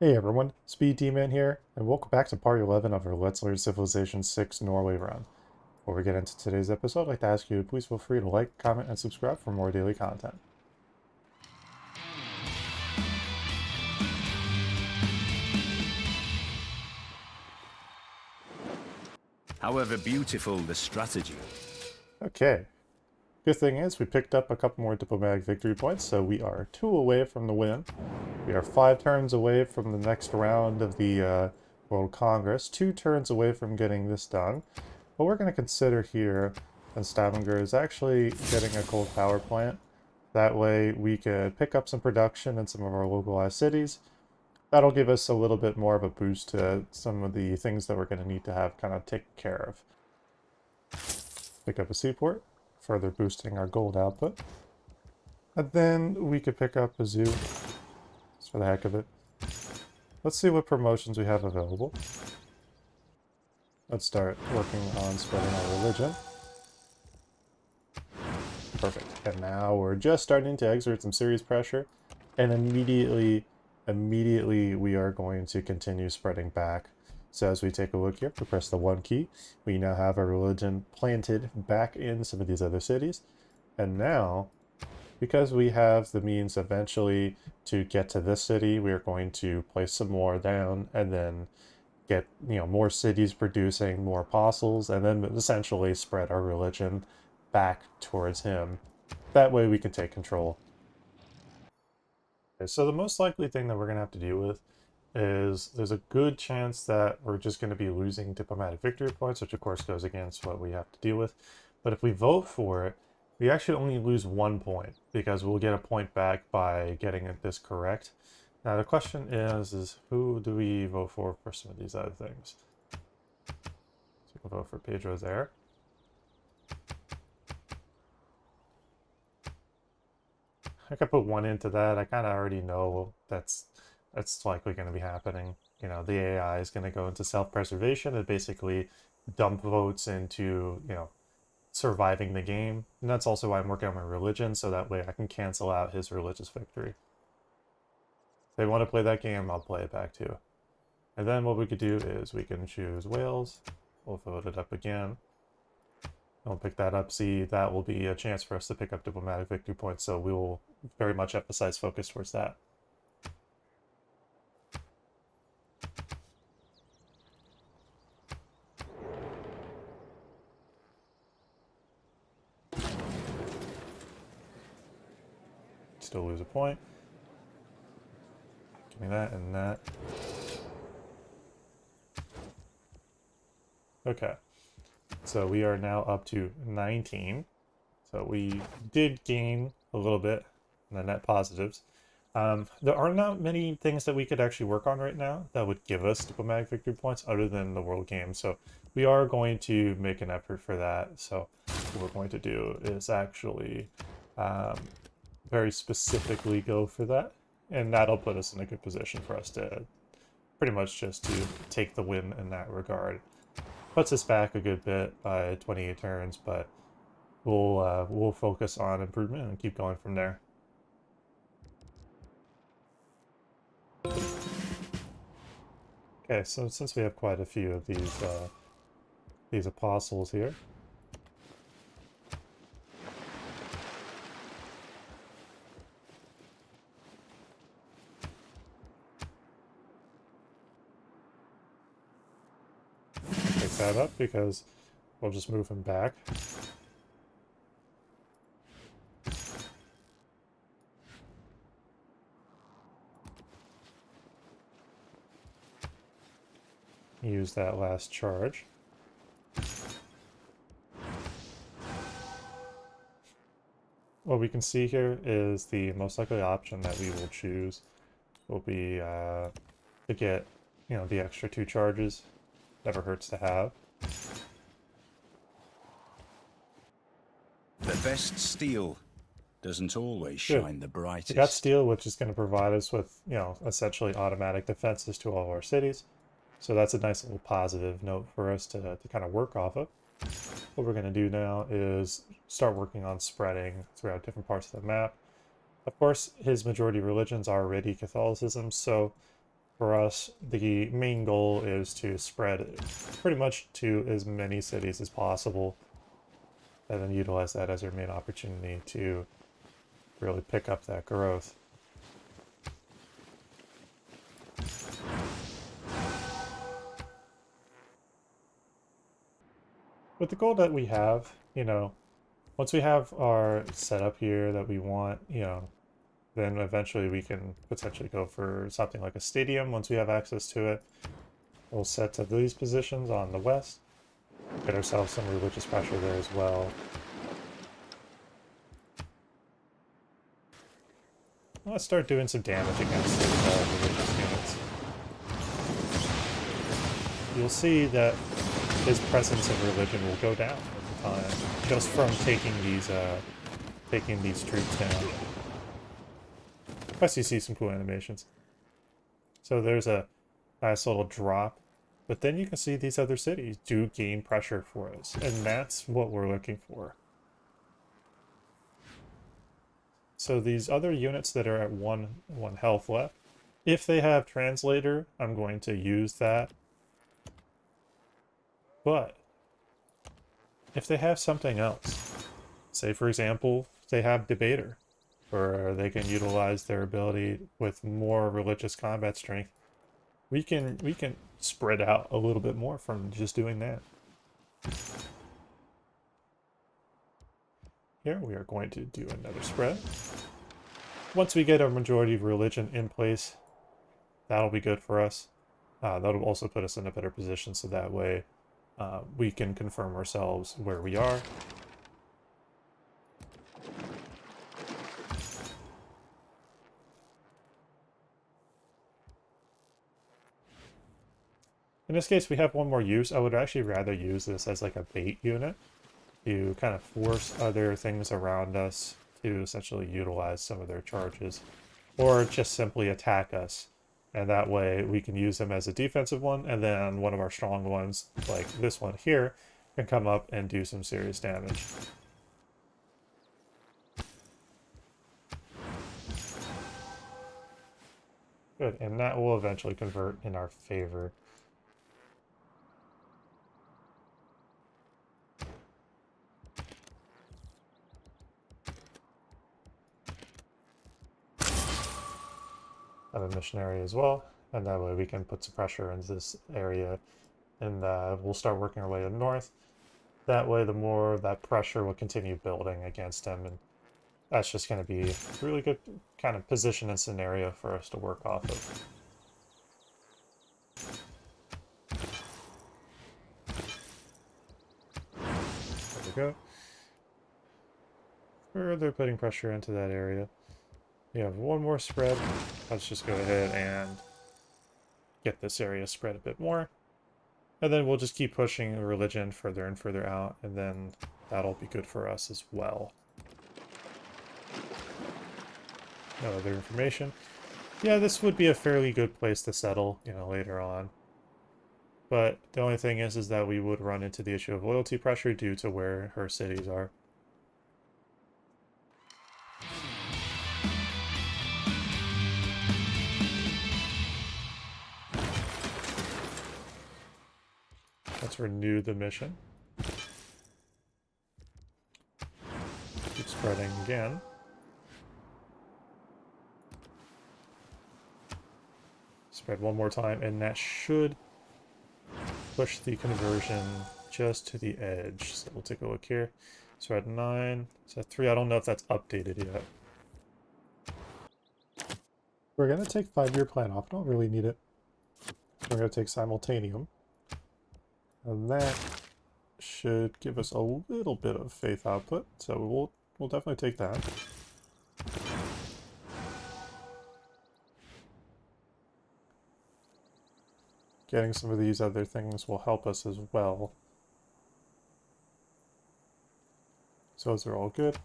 Hey everyone, SpeeDMan here, and welcome back to part 11 of our Let's Learn Civilization 6 Norway run. Before we get into today's episode, I'd like to ask you to please feel free to like, comment, and subscribe for more daily content. However beautiful the strategy. Okay, good thing is we picked up a couple more diplomatic victory points, so we are 2 away from the win. We are 5 turns away from the next round of the World Congress, 2 turns away from getting this done. What we're going to consider here in Stavanger is actually getting a coal power plant. That way we could pick up some production in some of our localized cities. That'll give us a little bit more of a boost to some of the things that we're going to need to have kind of taken care of. Pick up a seaport, further boosting our gold output. And then we could pick up a zoo, just for the heck of it. Let's see what promotions we have available. Let's start working on spreading our religion. Perfect. And now we're just starting to exert some serious pressure, and immediately we are going to continue spreading back. So as we take a look here, we press the 1 key. We now have our religion planted back in some of these other cities. And now, because we have the means eventually to get to this city, we are going to place some more down and then get, more cities producing more apostles, and then essentially spread our religion back towards him. That way we can take control. Okay, so the most likely thing that we're going to have to deal with is there's a good chance that we're just going to be losing diplomatic victory points, which of course goes against what we have to deal with. But if we vote for it, we actually only lose 1 point because we'll get a point back by getting this correct. Now the question is who do we vote for some of these other things? So we'll vote for Pedro there. I could put 1 into that. I kind of already know that's likely going to be happening. The AI is going to go into self-preservation and basically dump votes into, surviving the game. And that's also why I'm working on my religion, so that way I can cancel out his religious victory. If they want to play that game, I'll play it back too. And then what we could do is we can choose Wales. We'll vote it up again. We'll pick that up. See, that will be a chance for us to pick up diplomatic victory points, so we will very much emphasize focus towards that. Still lose a point. Give me that and that. Okay. So we are now up to 19. So we did gain a little bit in the net positives. There are not many things that we could actually work on right now that would give us diplomatic victory points other than the world game. So we are going to make an effort for that. So what we're going to do is actually very specifically go for that. And that'll put us in a good position for us to pretty much just to take the win in that regard. Puts us back a good bit by 28 turns, but we'll focus on improvement and keep going from there. Okay, so since we have quite a few of these apostles here, pick that up because we'll just move him back. Use that last charge. What we can see here is the most likely option that we will choose will be to get, the extra 2 charges. Never hurts to have. The best steel doesn't always shine the brightest. We got steel, which is going to provide us with, essentially automatic defenses to all of our cities. So that's a nice little positive note for us to kind of work off of. What we're going to do now is start working on spreading throughout different parts of the map. Of course, his majority religions are already Catholicism, so For us, the main goal is to spread pretty much to as many cities as possible, and then utilize that as our main opportunity to really pick up that growth. With the goal that we have, once we have our setup here that we want, then eventually we can potentially go for something like a stadium once we have access to it. We'll set to these positions on the west, get ourselves some religious pressure there as well. Let's start doing some damage against these religious units. You'll see that his presence of religion will go down over time, just from taking these troops down. Plus you see some cool animations. So there's a nice little drop, but then you can see these other cities do gain pressure for us, and that's what we're looking for. So these other units that are at one health left, if they have translator, I'm going to use that. But if they have something else, say for example, they have debater, where they can utilize their ability with more religious combat strength, we can spread out a little bit more from just doing that. Here we are going to do another spread. Once we get our majority of religion in place, that'll be good for us. That'll also put us in a better position, so that way we can confirm ourselves where we are. In this case, we have one more use. I would actually rather use this as like a bait unit to kind of force other things around us to essentially utilize some of their charges, or just simply attack us. And that way we can use them as a defensive one, and then one of our strong ones, like this one here, can come up and do some serious damage. Good, and that will eventually convert in our favor. Have a missionary as well, and that way we can put some pressure into this area, and we'll start working our way to the north. That way the more that pressure will continue building against him, and that's just going to be a really good kind of position and scenario for us to work off of. There we go. Further putting pressure into that area. We have one more spread. Let's just go ahead and get this area spread a bit more. And then we'll just keep pushing religion further and further out, and then that'll be good for us as well. No other information. Yeah, this would be a fairly good place to settle, later on. But the only thing is that we would run into the issue of loyalty pressure due to where her cities are. Let's renew the mission. Keep spreading again. Spread one more time, and that should push the conversion just to the edge. So we'll take a look here. So we're at 9. So at 3. I don't know if that's updated yet. We're going to take 5-year plan off. Don't really need it. We're going to take simultaneum. And that should give us a little bit of faith output, so we'll definitely take that. Getting some of these other things will help us as well. So those are all good.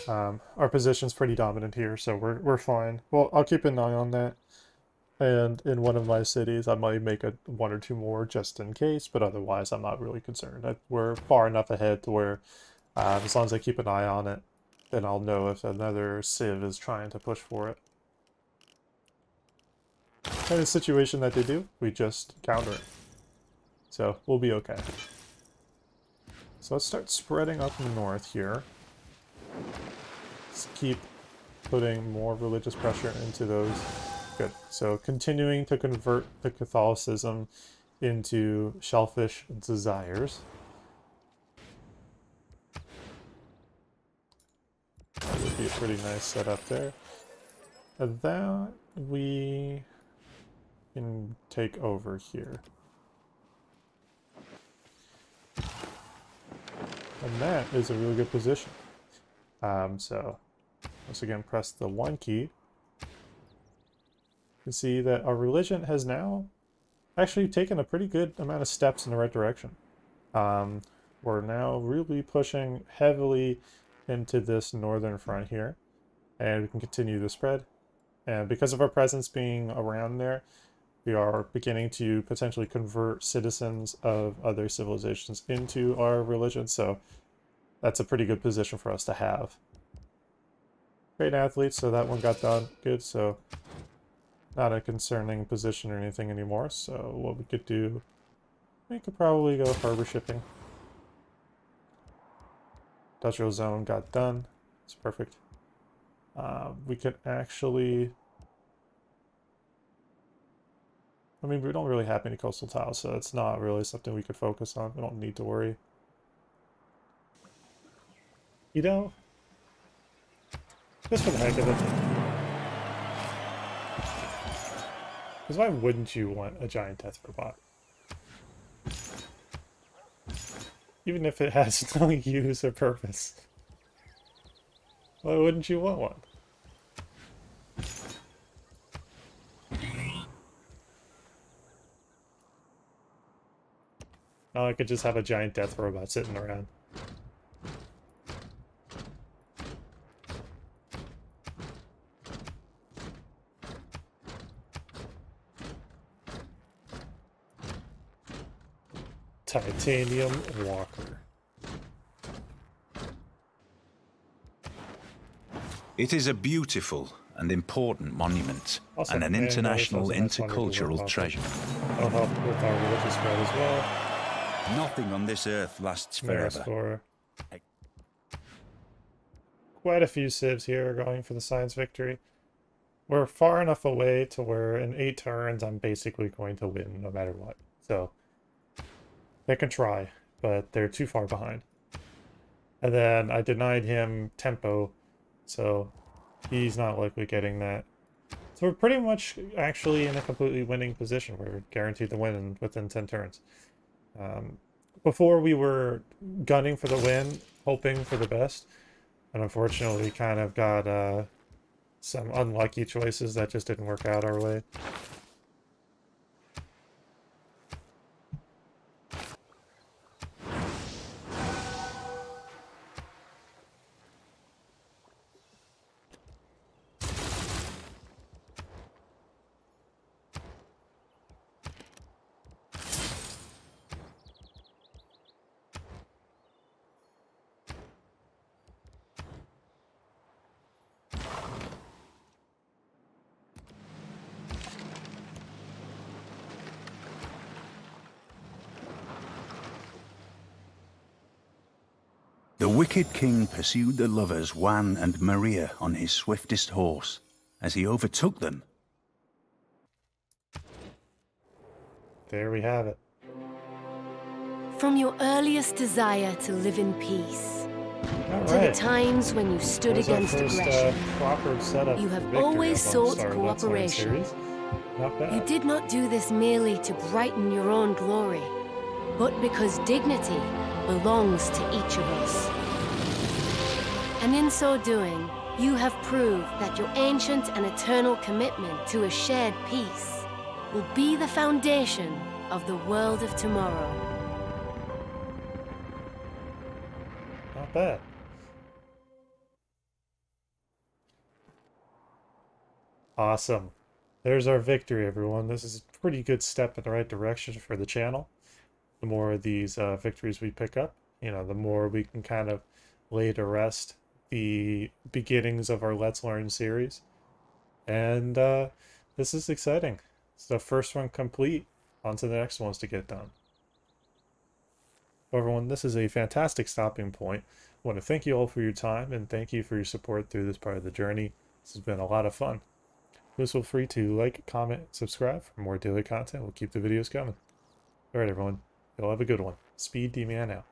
Our position's pretty dominant here, so we're fine. Well, I'll keep an eye on that. And in one of my cities, I might make one or two more just in case, but otherwise I'm not really concerned. We're far enough ahead to where as long as I keep an eye on it, then I'll know if another civ is trying to push for it. In a situation that they do, we just counter it. So we'll be okay. So let's start spreading up north here. Let's keep putting more religious pressure into those. Good. So continuing to convert the Catholicism into shellfish desires. That would be a pretty nice setup there. And then we can take over here. And that is a really good position. So once again, press the 1 key. You see that our religion has now actually taken a pretty good amount of steps in the right direction. We're now really pushing heavily into this northern front here, and we can continue the spread. And because of our presence being around there, we are beginning to potentially convert citizens of other civilizations into our religion, so that's a pretty good position for us to have. Great athletes, so that one got done good, so not a concerning position or anything anymore. So what we could do, we could probably go harbor shipping. Industrial zone got done. It's perfect. We could actually... I mean, we don't really have any coastal tiles, so it's not really something we could focus on. We don't need to worry. You know, just for the heck of it. Because why wouldn't you want a giant death robot? Even if it has no use or purpose. Why wouldn't you want one? Now I could just have a giant death robot sitting around. Titanium Walker. It is a beautiful and important monument, Also, and an man, international that was also a nice wonderful intercultural treasure. I'll help with our religious spread as well. Nothing on this earth lasts There's forever. for quite a few civs here going for the science victory. We're far enough away to where in 8 turns I'm basically going to win no matter what. So they can try, but they're too far behind. And then I denied him tempo, so he's not likely getting that. So we're pretty much actually in a completely winning position. We're guaranteed to win within 10 turns. Before we were gunning for the win, hoping for the best, and unfortunately kind of got some unlucky choices that just didn't work out our way. The wicked king pursued the lovers Juan and Maria on his swiftest horse. As he overtook them, There we have it. From your earliest desire to live in peace, All to the right. times when you stood That was our against first, aggression, proper setup you have for victory always up on sought Star Let's Learn cooperation. series. Not bad. you did not do this merely to brighten your own glory, but because dignity belongs to each of us. And in so doing, you have proved that your ancient and eternal commitment to a shared peace will be the foundation of the world of tomorrow. Not bad. Awesome. There's our victory, everyone. This is a pretty good step in the right direction for the channel. The more of these victories we pick up, you know, the more we can kind of lay to rest the beginnings of our Let's Learn series. And this is exciting. It's the first one complete. On to the next ones to get done. Well, everyone, this is a fantastic stopping point. I want to thank you all for your time and thank you for your support through this part of the journey. This has been a lot of fun. Please feel free to like, comment, subscribe for more daily content. We'll keep the videos coming. Alright, everyone. You'll have a good one. SpeeDMan out.